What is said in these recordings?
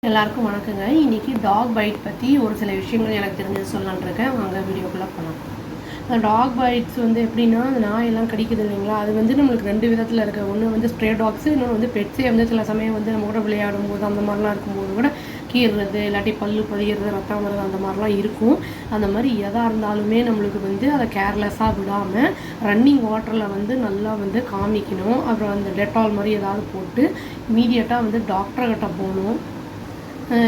எல்லாருக்கும் வணக்கங்க. இன்றைக்கி டாக் பைட் பற்றி ஒரு சில விஷயங்கள் எனக்கு தெரிஞ்சது சொல்லலான்னு இருக்கேன். வாங்க வீடியோக்குள்ளே போகலாம். டாக் பைட்ஸ் எப்படின்னா, நாயெல்லாம் கடிக்குது இல்லைங்களா, அது நம்மளுக்கு 2 விதத்தில் இருக்குது. ஒன்று ஸ்ப்ரே டாக்ஸு, இன்னொன்று பெட்ஸே சில சமயம் நம்ம கூட விளையாடும்போது அந்த மாதிரிலாம் இருக்கும்போது கூட கீறுறது, இல்லாட்டி பல்லு பதிகிறது, ரத்தம் வருது, அந்த மாதிரிலாம் இருக்கும். அந்த மாதிரி எதாக இருந்தாலுமே நம்மளுக்கு அதை கேர்லெஸ்ஸாக விடாமல் ரன்னிங் வாட்டரில் நல்லா காமிக்கணும். அப்புறம் அந்த டெட்டால் மாதிரி ஏதாவது போட்டு இமீடியட்டாக டாக்டர்கிட்ட போகணும்.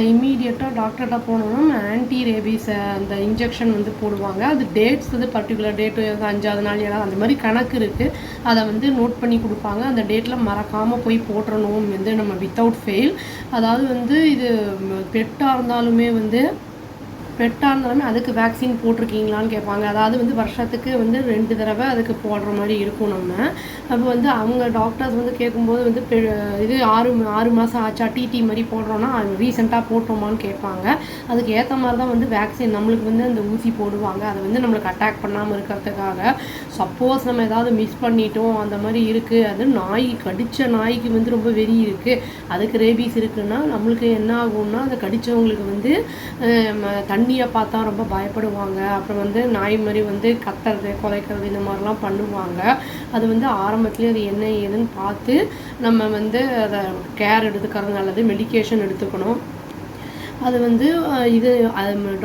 இம்மீடியட்டாக டாக்டர்கிட்ட போனோம்னா ஆன்டி ரேபீஸ் அந்த இன்ஜெக்ஷன் போடுவாங்க. அது டேட்ஸ் பர்டிகுலர் டேட்டு 5வது நாள் 7வது அந்த மாதிரி கணக்கு இருக்குது. அதை நோட் பண்ணி கொடுப்பாங்க. அந்த டேட்டில் மறக்காமல் போய் போட்டுறணும் நம்ம வித்தவுட் ஃபெயில். அதாவது இது பெட்டாக இருந்தாலுமே அதுக்கு வேக்சின் போட்டிருக்கீங்களான்னு கேட்பாங்க. அதாவது வருஷத்துக்கு 2 தடவை அதுக்கு போடுற மாதிரி இருக்கும். நம்ம அப்போ அவங்க டாக்டர்ஸ் கேட்கும்போது இது 6 மாதம் ஆச்சா, டிடி மாதிரி போடுறோன்னா ரீசெண்டாக போட்டோமான்னு கேட்பாங்க. அதுக்கு ஏற்ற மாதிரி தான் வேக்சின் நம்மளுக்கு அந்த ஊசி போடுவாங்க. அதை நம்மளுக்கு அட்டாக் பண்ணாமல் இருக்கிறதுக்காக. சப்போஸ் நம்ம ஏதாவது மிஸ் பண்ணிட்டோம் அந்த மாதிரி இருக்குது, அது நாய் கடித்த நாய்க்கு ரொம்ப வெறி இருக்குது, அதுக்கு ரேபீஸ் இருக்குன்னா நம்மளுக்கு என்ன ஆகும்னா, அதை கடித்தவங்களுக்கு தண்ணியை பார்த்தா ரொம்ப பயப்படுவாங்க. அப்புறம் நாய் மாதிரி கத்துறது, குலைக்கிறது இந்த மாதிரிலாம் பண்ணுவாங்க. அது ஆரம்பத்துலேயே அது என்ன ஏதுன்னு பார்த்து நம்ம அதை கேர் எடுத்துக்கிறது நல்லது. மெடிக்கேஷன் எடுத்துக்கணும். அது இது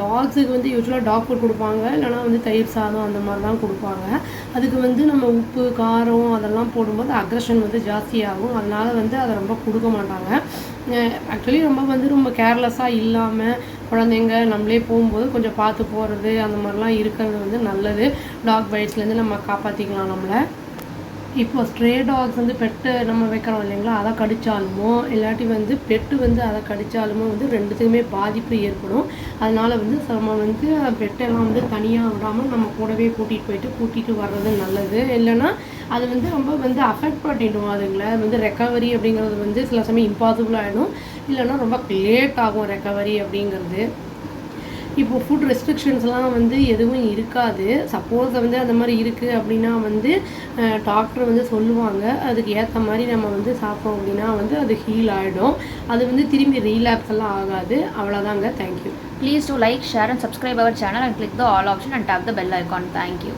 டாக்ஸுக்கு யூஸ்வலாக டாக் ஃபுட் கொடுப்பாங்க, இல்லைனா தயிர் சாதம் அந்த மாதிரி தான் கொடுப்பாங்க. அதுக்கு நம்ம உப்பு காரம் அதெல்லாம் போடும்போது அக்ரெஷன் ஜாஸ்தியாகும். அதனால் அதை ரொம்ப கொடுக்க மாட்டாங்க. ஆக்சுவலி ரொம்ப கேர்லெஸ்ஸாக இல்லாமல் குழந்தைங்க நம்மளே போகும்போது கொஞ்சம் பார்த்து போகிறது அந்த மாதிரிலாம் இருக்கிறது நல்லது. டாக் பைட்ஸ்லேருந்து நம்ம காப்பாற்றிக்கலாம் நம்மளை. இப்போ ஸ்ட்ரே டாக்ஸ் பெட்டு நம்ம வைக்கிறோம் இல்லைங்களா, அதை கடித்தாலுமோ இல்லாட்டி பெட்டு அதை கடித்தாலுமோ ரெண்டுத்துக்குமே பாதிப்பு ஏற்படும். அதனால் நம்ம பெட்டெல்லாம் தனியாக விடாமல் நம்ம கூடவே கூட்டிகிட்டு வர்றது நல்லது. இல்லைன்னா அது ரொம்ப அஃபெக்ட் பண்ணிடும். அதுங்களை ரெக்கவரி அப்படிங்கிறது சில சமயம் இம்பாசிபிள் ஆகிடும். இல்லைன்னா ரொம்ப லேட் ஆகும் ரெக்கவரி அப்படிங்கிறது. இப்போது ஃபுட் ரெஸ்ட்ரிக்ஷன்ஸ்லாம் எதுவும் இருக்காது. சப்போஸ் அந்த மாதிரி இருக்குது அப்படின்னா டாக்டர் சொல்லுவாங்க. அதுக்கு ஏற்ற மாதிரி நம்ம சாப்பிட்டோம் அப்படின்னா அது ஹீல் ஆகிடும். அது திரும்பி ரீலாப்ஸ் எல்லாம் ஆகாது. அவ்வளோதாங்க. Thank you. Please do like, share and subscribe our channel and click the all option and tap the bell icon. Thank you.